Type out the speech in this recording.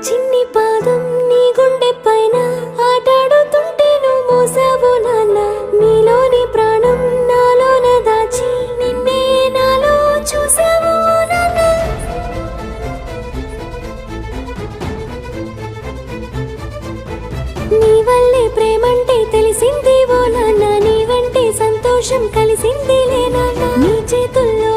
చిన్ని పాదం నీ గుండె పైన ఆటాడుతుంటే నువ్వు మోసావు నాన్న. నీలోని ప్రాణం నాలోన దాచి నిన్నే నాలో చూసావు నాన్న. నీ వల్లే ప్రేమంటే తెలిసింది ఓ నాన్న. నీ వెంటే సంతోషం కలిసింది లే నాన్న. నీ చేతుల్లో